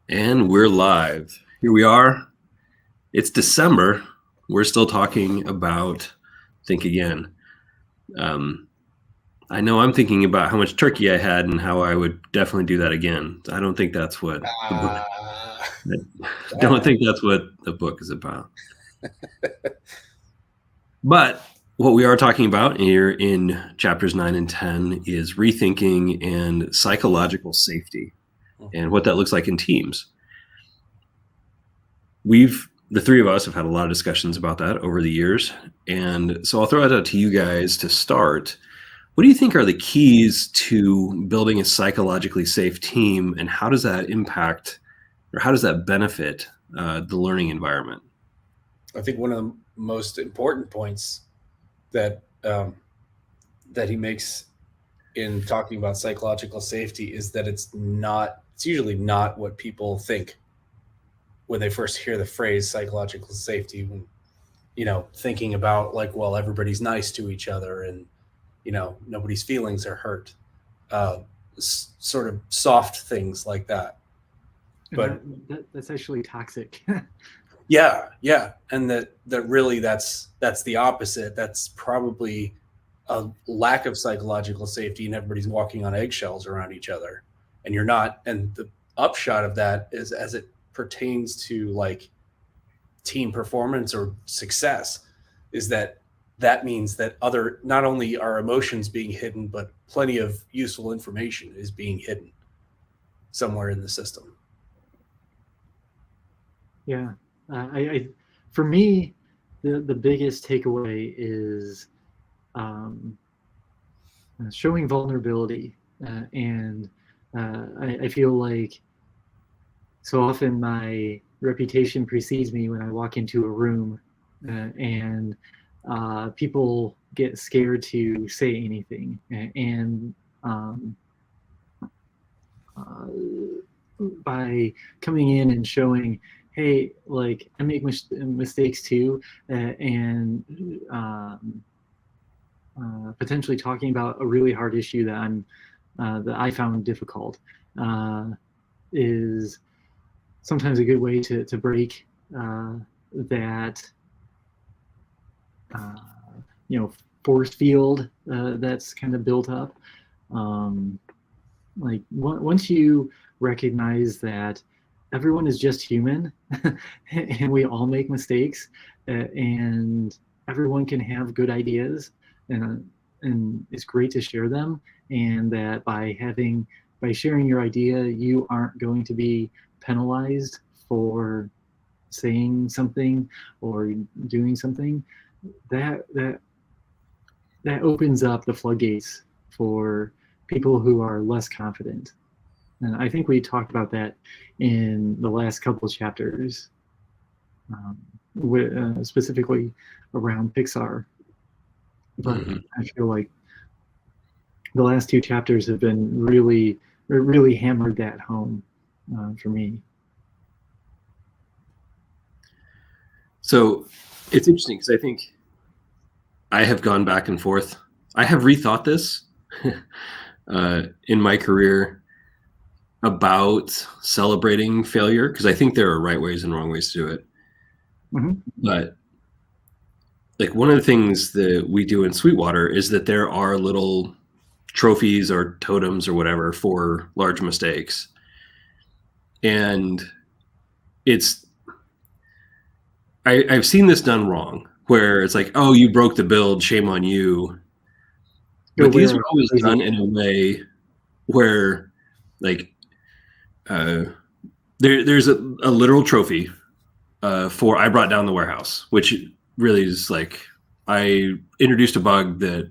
And we're live. Here we are. It's December. We're still talking about Think Again. I know I'm thinking about how much turkey I had and how I would definitely do that again. I don't think that's what the book. I don't think that's what the book is about. But what we are talking about here in chapters 9 and 10 is rethinking and psychological safety and what that looks like in teams. The three of us have had a lot of discussions about that over the years. And so I'll throw it out to you guys to start. What do you think are the keys to building a psychologically safe team, and how does that impact or how does that benefit the learning environment? I think one of the most important points that he makes in talking about psychological safety is that it's usually not what people think when they first hear the phrase psychological safety, when, thinking about like, well, everybody's nice to each other and, nobody's feelings are hurt, sort of soft things like that. But that's actually toxic. Yeah. And that really that's the opposite. That's probably a lack of psychological safety, and everybody's walking on eggshells around each other, and you're not. And the upshot of that is, as it pertains to like team performance or success, is that means that not only are emotions being hidden, but plenty of useful information is being hidden somewhere in the system. Yeah. For me, the biggest takeaway is showing vulnerability. And I feel like so often my reputation precedes me when I walk into a room, and people get scared to say anything. And by coming in and showing, hey, like I make mistakes too, and potentially talking about a really hard issue that I found difficult, is sometimes a good way to break that force field that's kind of built up. Like once you recognize that everyone is just human and we all make mistakes, and everyone can have good ideas, and it's great to share them, and that by sharing your idea, you aren't going to be penalized for saying something or doing something, that opens up the floodgates for people who are less confident. And I think we talked about that in the last couple of chapters, specifically around Pixar. But I feel like the last two chapters have been really hammered that home for me. So it's interesting because I think I have gone back and forth. I have rethought this in my career about celebrating failure, because I think there are right ways and wrong ways to do it. Mm-hmm. But like one of the things that we do in Sweetwater is that there are little trophies or totems or whatever for large mistakes. And I've seen this done wrong, where it's like, oh, you broke the build, shame on you. But these are always done in a way where like there's a literal trophy for I brought down the warehouse, which really is like I introduced a bug that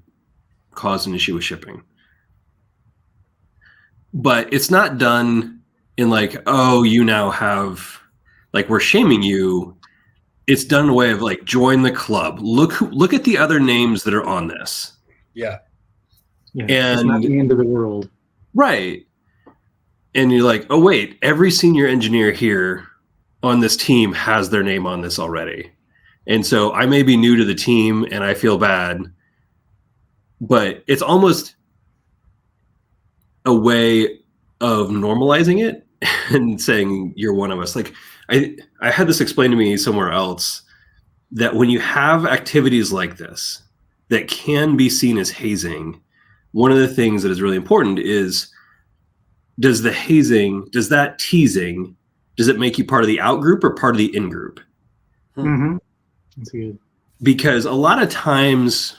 caused an issue with shipping. But it's not done in like, oh, you now have, like, we're shaming you. It's done in a way of like, join the club. Look at the other names that are on this. Yeah. And it's not the end of the world. Right. And you're like, oh, wait, every senior engineer here on this team has their name on this already. And so I may be new to the team and I feel bad, but it's almost a way of normalizing it and saying you're one of us. Like I had this explained to me somewhere else, that when you have activities like this that can be seen as hazing, one of the things that is really important is, does that teasing, does it make you part of the out group or part of the in group? Mm-hmm. That's good. Because a lot of times,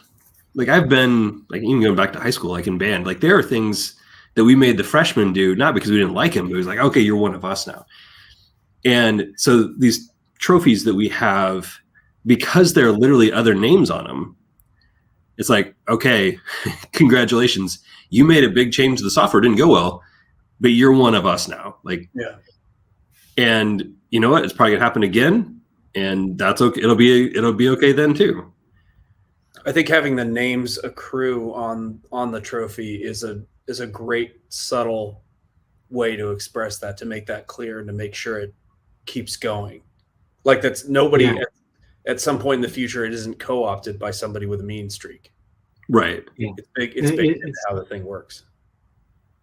like I've been, like even going back to high school, like in band, like there are things that we made the freshmen do, not because we didn't like him, but it was like, okay, you're one of us now. And so these trophies that we have, because there are literally other names on them, it's like, okay, congratulations, you made a big change to the software, didn't go well, but you're one of us now. Like, Yeah. And you know what? It's probably gonna happen again, and that's okay. It'll be okay then too. I think having the names accrue on the trophy is a great subtle way to express that, to make that clear and to make sure it keeps going. Like that's nobody at some point in the future, it isn't co-opted by somebody with a mean streak. Right. Yeah. It's big into how the thing works.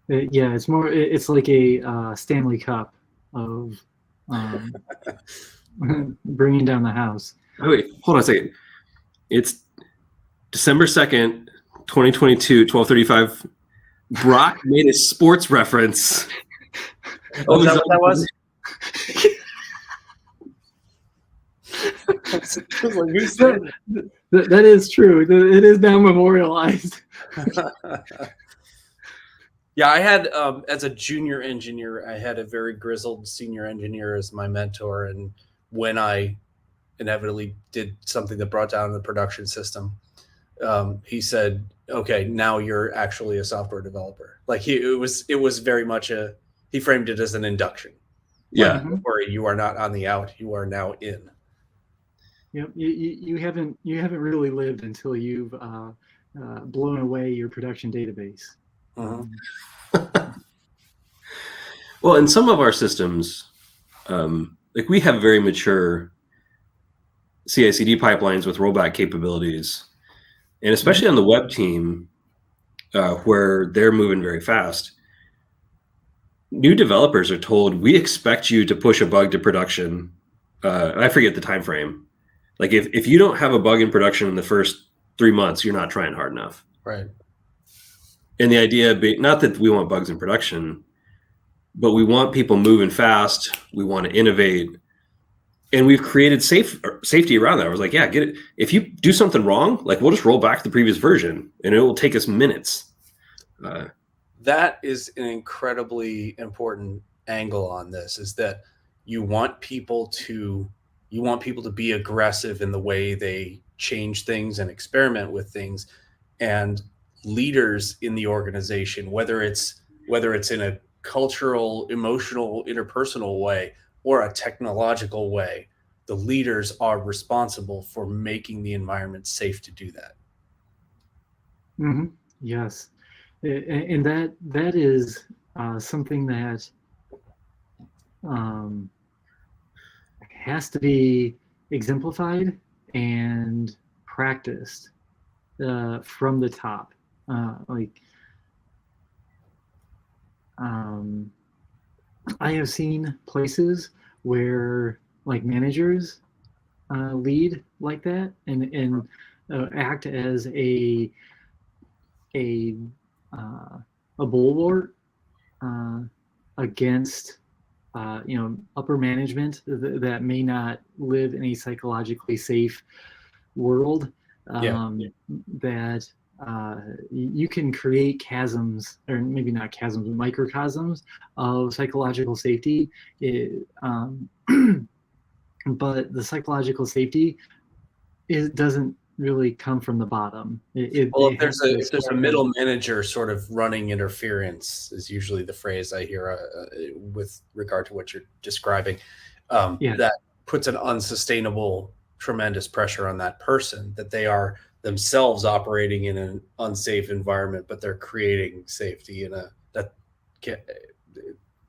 Yeah, it's more. It's like a Stanley Cup of bringing down the house. Oh, wait, hold on a second. It's December 2nd, 2022, 12:35. Brock made a sports reference. Oh, is that what that was? That is true. It is now memorialized. Yeah, I had as a junior engineer, I had a very grizzled senior engineer as my mentor, and when I inevitably did something that brought down the production system, he said, "Okay, now you're actually a software developer." Like it was very much he framed it as an induction. Yeah. Like, don't worry, you are not on the out; you are now in. Yep, you haven't really lived until you've blown away your production database. Well, in some of our systems, like we have very mature CI/CD pipelines with rollback capabilities, and especially on the web team, where they're moving very fast. New developers are told, we expect you to push a bug to production. I forget the time frame. Like if you don't have a bug in production in the first 3 months, you're not trying hard enough. Right. And the idea being, not that we want bugs in production, but we want people moving fast. We want to innovate. And we've created safety around that. I was like, yeah, get it. If you do something wrong, like we'll just roll back to the previous version and it will take us minutes. That is an incredibly important angle on this, is that you want people to be aggressive in the way they change things and experiment with things, and leaders in the organization, whether it's in a cultural, emotional, interpersonal way or a technological way, the leaders are responsible for making the environment safe to do that. Mm-hmm. Yes, and that is something that has to be exemplified and practiced from the top. I have seen places where like managers lead like that and act as a bulwark against upper management that may not live in a psychologically safe world. That you can create chasms, or maybe not chasms, but microcosms of psychological safety. But the psychological safety doesn't really come from the bottom. If there's a middle manager sort of running interference, is usually the phrase I hear with regard to what you're describing. That puts an unsustainable, tremendous pressure on that person, that they are themselves operating in an unsafe environment, but they're creating safety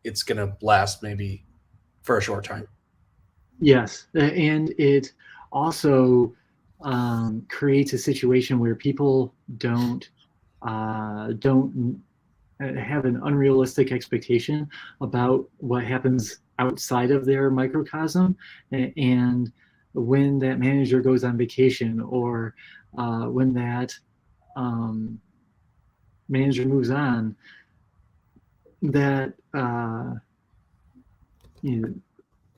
it's going to last maybe for a short time. Yes, and it also creates a situation where people don't have an unrealistic expectation about what happens outside of their microcosm. And when that manager goes on vacation, or when that manager moves on, that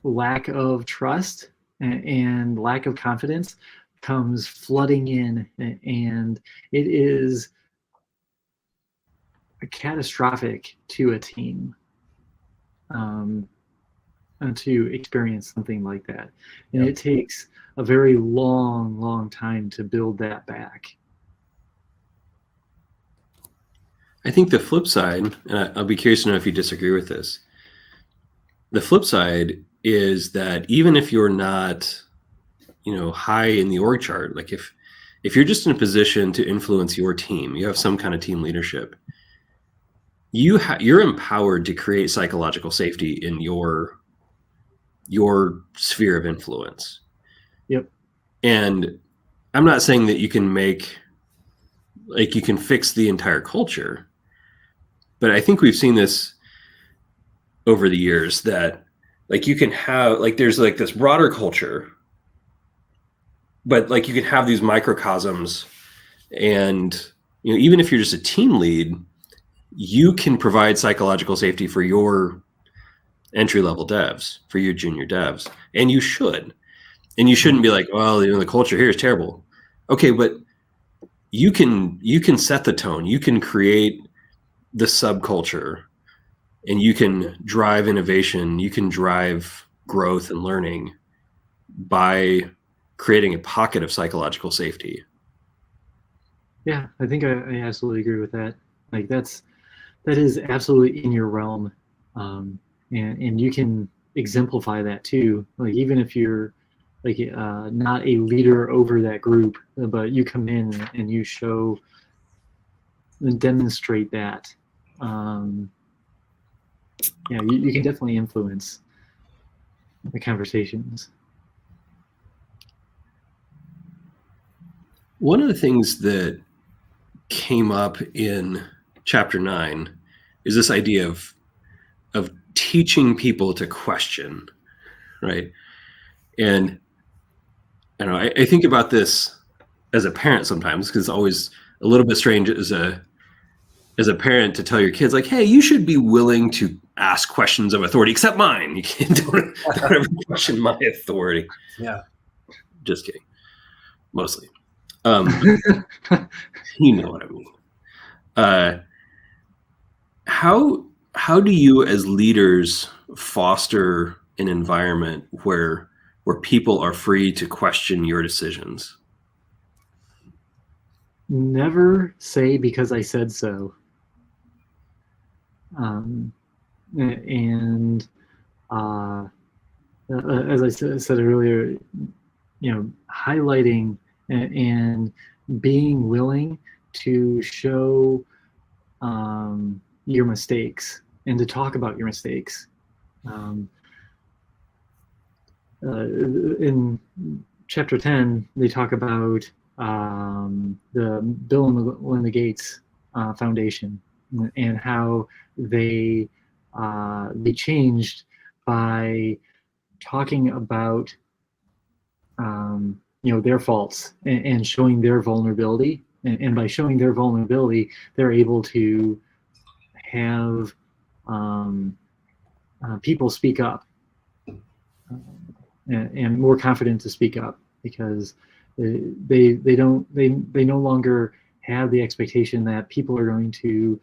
lack of trust and lack of confidence comes flooding in, and it is catastrophic to a team to experience something like that. And it takes a very long time to build that back. I think the flip side, and I'll be curious to know if you disagree with this, the flip side is that even if you're not, high in the org chart, like if you're just in a position to influence your team, you have some kind of team leadership, you're empowered to create psychological safety in your sphere of influence. Yep. And I'm not saying that you can fix the entire culture, but I think we've seen this over the years that you can have there's this broader culture, but you can have these microcosms, and even if you're just a team lead, you can provide psychological safety for your entry-level devs, for your junior devs, and you should. And you shouldn't be like, well, the culture here is terrible. Okay, but you can set the tone, you can create the subculture, and you can drive innovation, you can drive growth and learning by creating a pocket of psychological safety. Yeah, I think I absolutely agree with that. That is absolutely in your realm, and you can exemplify that too. Even if you're not a leader over that group, but you come in and you show and demonstrate that. You can definitely influence the conversations. One of the things that came up in chapter 9 is this idea of teaching people to question, right? And I think about this as a parent sometimes, because it's always a little bit strange as a parent to tell your kids, hey, you should be willing to ask questions of authority, except mine. You don't ever question my authority. Yeah. Just kidding. Mostly. You know what I mean. How do you as leaders foster an environment where people are free to question your decisions? Never say because I said so. As I said earlier, highlighting and being willing to show your mistakes and to talk about your mistakes. In chapter 10, they talk about the Bill and Melinda Gates Foundation and how they changed by talking about their faults and showing their vulnerability, and by showing their vulnerability, they're able to have people speak up and more confident to speak up, because they no longer have the expectation that people are going to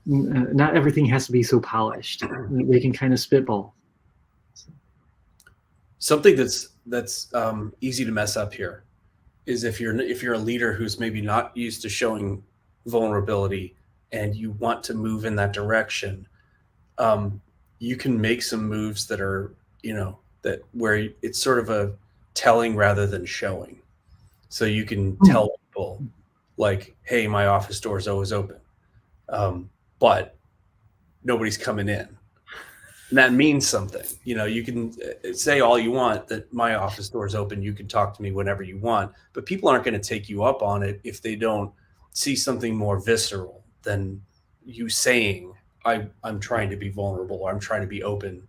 not everything has to be so polished. They can kind of spitball. Something that's easy to mess up here is if you're a leader who's maybe not used to showing vulnerability and you want to move in that direction, you can make some moves that are that where it's sort of a telling rather than showing. So you can tell people hey, my office door is always open, but nobody's coming in. And that means something. You can say all you want that my office door is open, you can talk to me whenever you want, but people aren't going to take you up on it if they don't see something more visceral than you saying, I'm trying to be vulnerable, or I'm trying to be open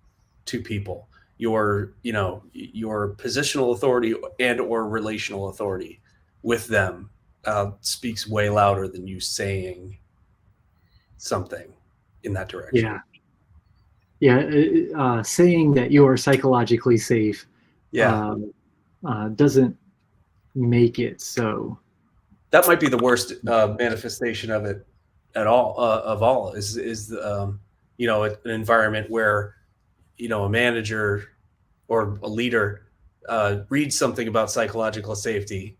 to people. Your positional authority and or relational authority with them speaks way louder than you saying something in that direction. Saying that you are psychologically safe doesn't make it so. That might be the worst manifestation of it at all. Is an environment where a manager or a leader reads something about psychological safety,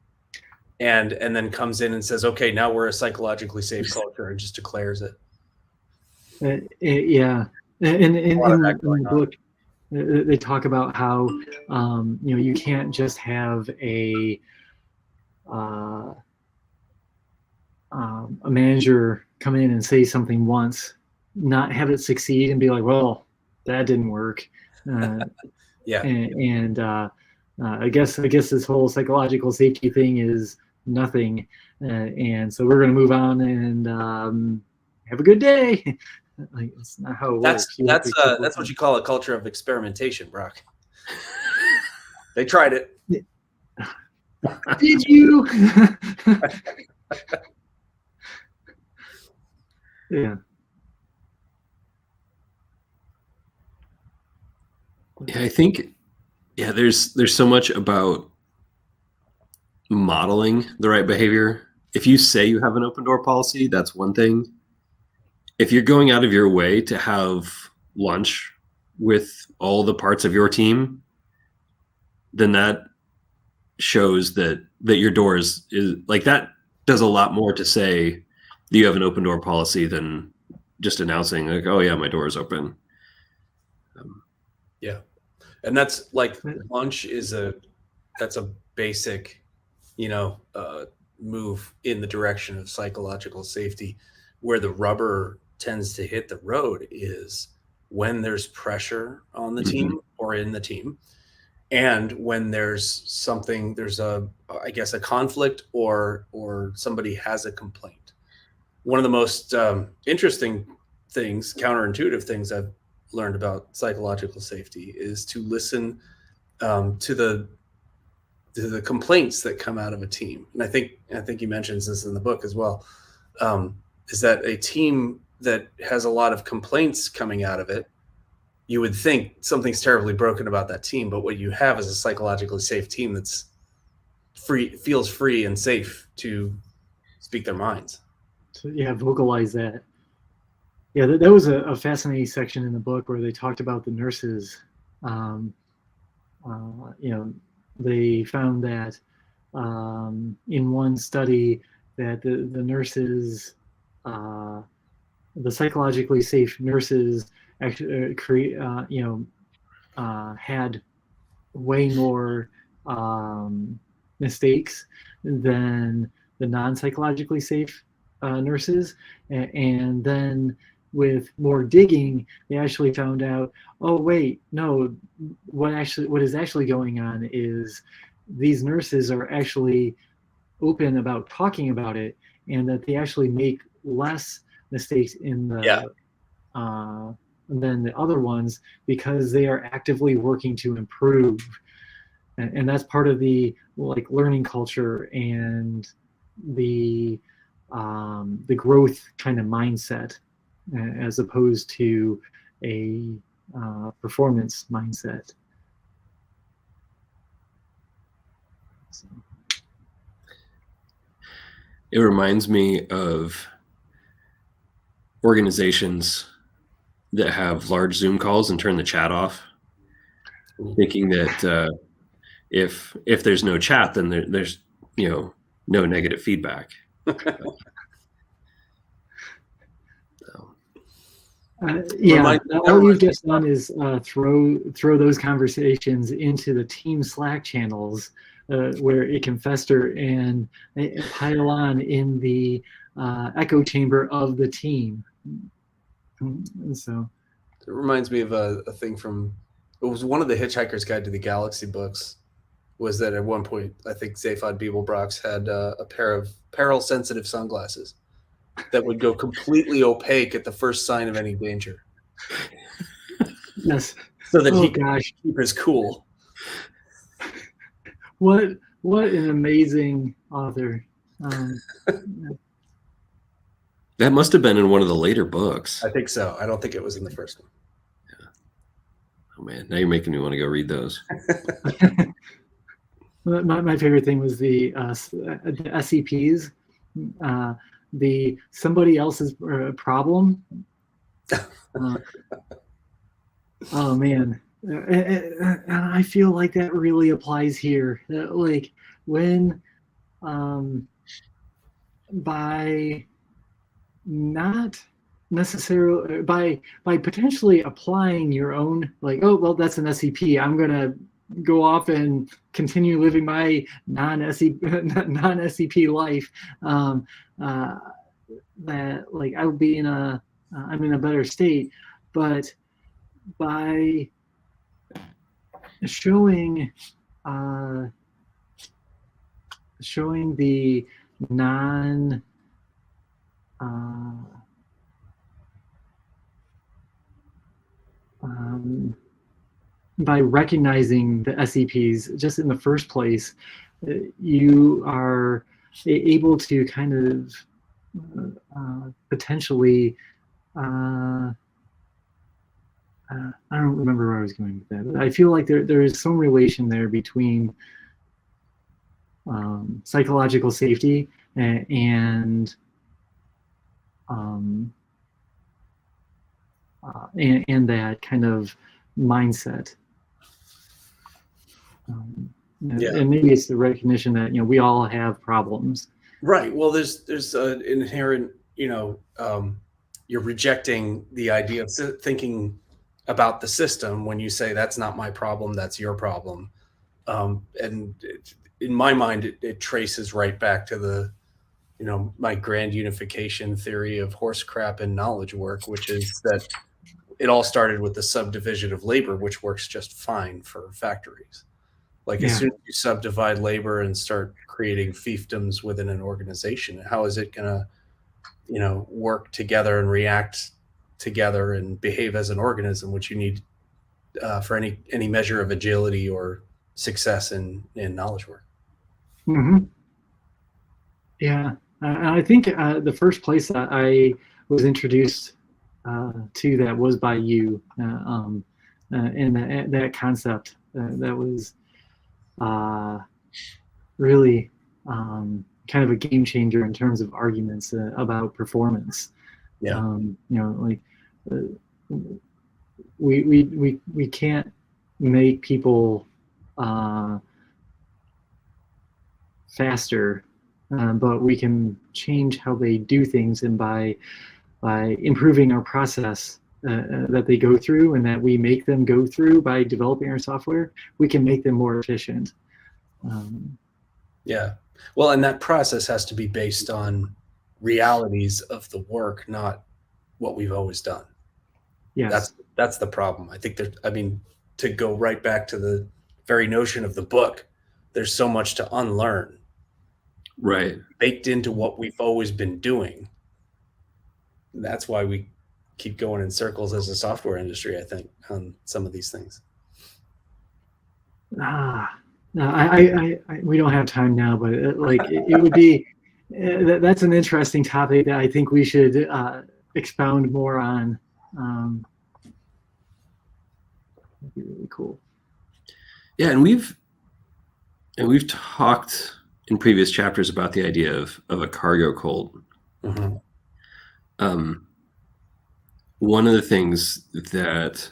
and then comes in and says, "Okay, now we're a psychologically safe culture," and just declares it. And in the book, they talk about how you can't just have a manager come in and say something once, not have it succeed, and be like, "Well, that didn't work." I guess this whole psychological safety thing is nothing, and so we're going to move on and have a good day. Like, it's not how it works. That's what you call a culture of experimentation, Brock. They tried it. Did you? Yeah. Yeah, I think there's so much about modeling the right behavior. If you say you have an open door policy, that's one thing. If you're going out of your way to have lunch with all the parts of your team, then that shows that your door is like, that does a lot more to say that you have an open door policy than just announcing like, "Oh yeah, my door is open." And that's like, lunch that's a basic, move in the direction of psychological safety. Where the rubber tends to hit the road is when there's pressure on the team or in the team, and when there's a conflict or somebody has a complaint. One of the most interesting things, counterintuitive things I've learned about psychological safety is to listen to the complaints that come out of a team. And I think he mentions this in the book as well. Is that a team that has a lot of complaints coming out of it, you would think something's terribly broken about that team, but what you have is a psychologically safe team that's feels free and safe to speak their minds. So vocalize that. Yeah, that was a fascinating section in the book where they talked about the nurses. They found that in one study that the nurses, the psychologically safe nurses, actually had way more mistakes than the non-psychologically safe nurses, and then with more digging, they actually found out, oh wait, no, what is actually going on is these nurses are actually open about talking about it, and that they actually make less mistakes in the than the other ones because they are actively working to improve, and that's part of the learning culture and the growth kind of mindset, as opposed to a performance mindset. So. It reminds me of organizations that have large Zoom calls and turn the chat off, thinking that if there's no chat, then there's no negative feedback. All you've just done is throw those conversations into the team Slack channels, where it can fester and pile on in the echo chamber of the team. And so it reminds me of a thing from, it was one of the Hitchhiker's Guide to the Galaxy books, was that at one point, I think Zaphod Beeblebrox had a pair of peril-sensitive sunglasses. that would go completely opaque at the first sign of any danger, Yes. so that Oh he could gosh, keep his cool. what an amazing author. That must have been in one of the later books. I think so. I don't think it was in the first one. Oh man, now you're making me want to go read those. My favorite thing was the SCPs, the somebody else's problem. Oh man, I feel like that really applies here. Like when, by not necessarily by potentially applying your own, like, oh well, that's an SCP, I'm gonna go off and continue living my non-SCP life, that like I would be in a I'm in a better state. But by showing the non by recognizing the SCPs just in the first place, you are able to kind of potentially, I don't remember where I was going with that, but I feel like there is some relation there between psychological safety and that kind of mindset. Yeah. And maybe it's the recognition that, you know, we all have problems. Right. Well, there's an inherent, you're rejecting the idea of thinking about the system when you say that's not my problem, that's your problem. And in my mind, it traces right back to the, my grand unification theory of horse crap and knowledge work, which is that it all started with the subdivision of labor, which works just fine for factories. Like, as soon as you subdivide labor and start creating fiefdoms within an organization, how is it going to, work together and react together and behave as an organism, which you need for any measure of agility or success in knowledge work? Mm-hmm. Yeah, I think the first place that I was introduced to that was by you, and that concept that was really kind of a game changer in terms of arguments about performance. Yeah. Like we can't make people faster, but we can change how they do things, and by improving our process that they go through and that we make them go through by developing our software, we can make them more efficient. Yeah. Well, and that process has to be based on realities of the work, not what we've always done. Yes. That's the problem. I think to go right back to the very notion of the book, there's so much to unlearn. Right. Baked into what we've always been doing. That's why we keep going in circles as a software industry, I think, on some of these things. No, we don't have time now, but it would be, that's an interesting topic that I think we should expound more on. That'd be really cool. Yeah, and we've talked in previous chapters about the idea of a cargo cult. Mm-hmm. One of the things that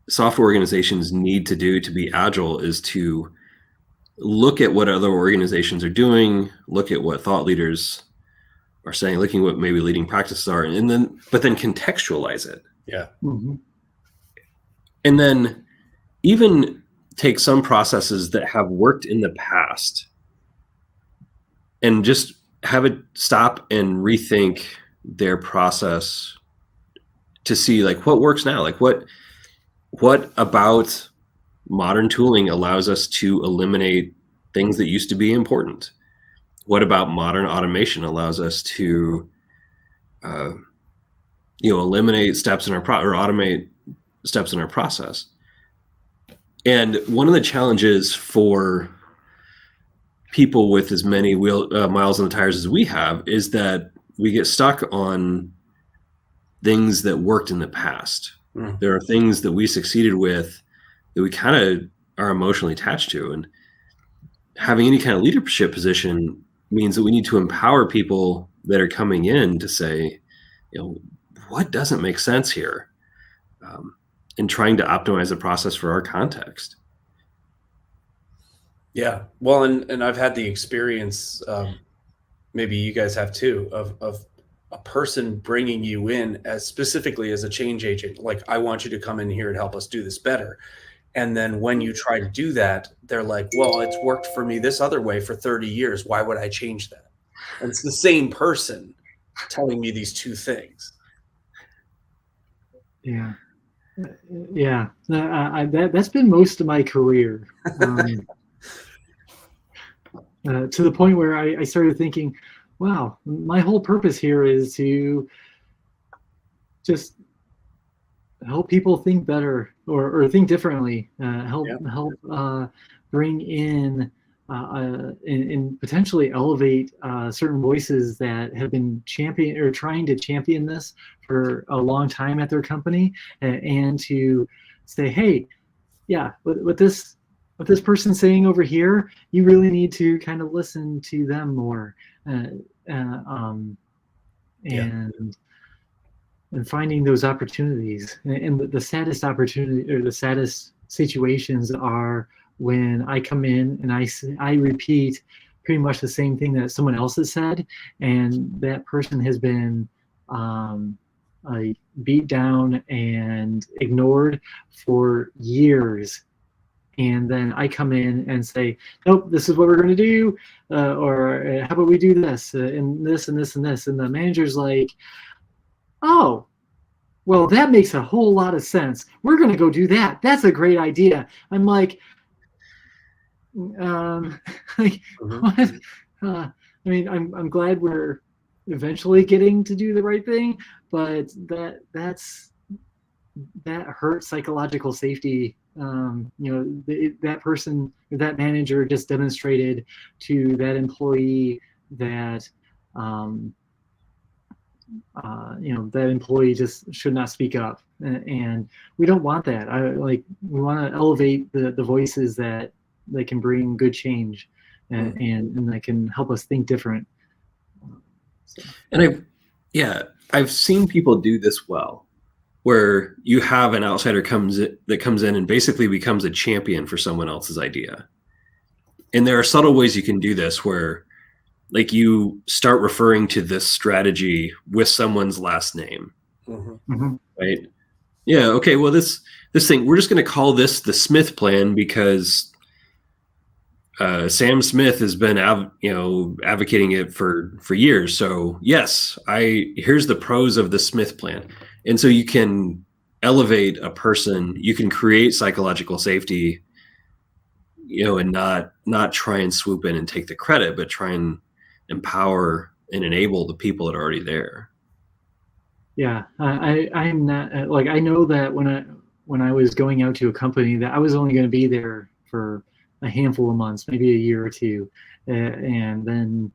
software organizations need to do to be agile is to look at what other organizations are doing, look at what thought leaders are saying, looking at what maybe leading practices are, but then contextualize it. Yeah. Mm-hmm. And then even take some processes that have worked in the past and just have it stop and rethink their process to see like what works now, like what about modern tooling allows us to eliminate things that used to be important, What about modern automation allows us to, eliminate steps in our or automate steps in our process? And one of the challenges for people with as many miles on the tires as we have is that we get stuck on things that worked in the past. There are things that we succeeded with that we kind of are emotionally attached to, and having any kind of leadership position means that we need to empower people that are coming in to say, what doesn't make sense here, and trying to optimize the process for our context. Yeah, well, and I've had the experience, maybe you guys have too, of a person bringing you in as specifically as a change agent. Like, I want you to come in here and help us do this better. And then when you try to do that, they're like, well, it's worked for me this other way for 30 years. Why would I change that? And it's the same person telling me these two things. Yeah. Yeah. That's been most of my career. To the point where I started thinking, wow, my whole purpose here is to just help people think better or think differently, help bring in and potentially elevate certain voices that have been trying to champion this for a long time at their company, and to say, hey, yeah, what this person's saying over here, you really need to kind of listen to them more, and finding those opportunities. And the saddest opportunity or the saddest situations are when I come in and I repeat pretty much the same thing that someone else has said, and that person has been beat down and ignored for years. And then I come in and say, nope, this is what we're going to do, or how about we do this, and this and this and this. And the manager's like, oh, well, that makes a whole lot of sense. We're going to go do that. That's a great idea. I'm like, what? I mean, I'm glad we're eventually getting to do the right thing, but that hurts psychological safety. That person, that manager just demonstrated to that employee that that employee just should not speak up, and we don't want that. We want to elevate the voices that can bring good change, and that can help us think different. And I've seen people do this well, where you have an outsider that comes in and basically becomes a champion for someone else's idea. And there are subtle ways you can do this, where like you start referring to this strategy with someone's last name, right? Yeah. Okay. Well, this thing, we're just going to call this the Smith plan because Sam Smith has been advocating it for years. So yes, here's the pros of the Smith plan. And so you can elevate a person, you can create psychological safety, and not try and swoop in and take the credit, but try and empower and enable the people that are already there. Yeah, I'm not I know that when I was going out to a company that I was only going to be there for a handful of months, maybe a year or two, and then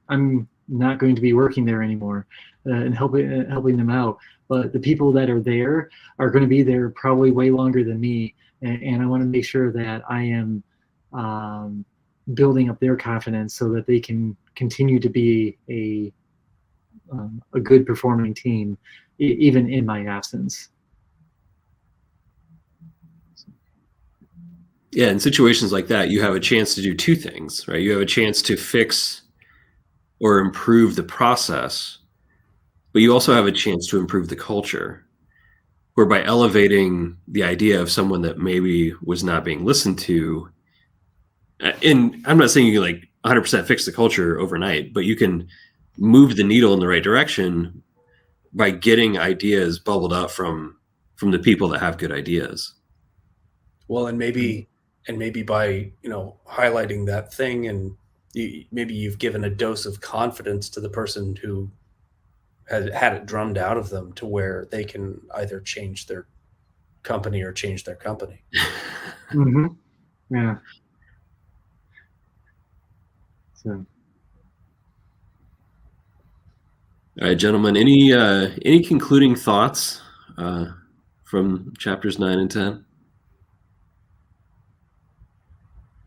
I'm not going to be working there anymore, and helping them out. But the people that are there are going to be there probably way longer than me, and I want to make sure that I am building up their confidence so that they can continue to be a good performing team, even in my absence. Yeah, in situations like that, you have a chance to do two things, right? You have a chance to fix or improve the process, but you also have a chance to improve the culture, where by elevating the idea of someone that maybe was not being listened to, and I'm not saying you can 100% fix the culture overnight, but you can move the needle in the right direction by getting ideas bubbled up from the people that have good ideas. Well, and maybe by highlighting that thing and maybe you've given a dose of confidence to the person who has had it drummed out of them to where they can either change their company or change their company. Hmm. Yeah. So, All right, gentlemen. Any concluding thoughts from chapters 9 and 10?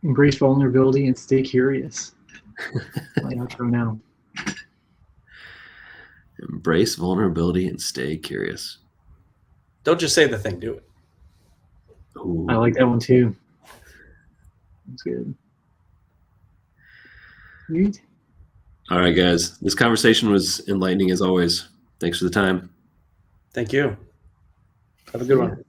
embrace vulnerability and stay curious. My outro now. Embrace vulnerability and stay curious. Don't just say the thing, do it. Ooh. I like that one too. That's good. Neat. All right, guys. This conversation was enlightening as always. Thanks for the time. Thank you. Have a good one.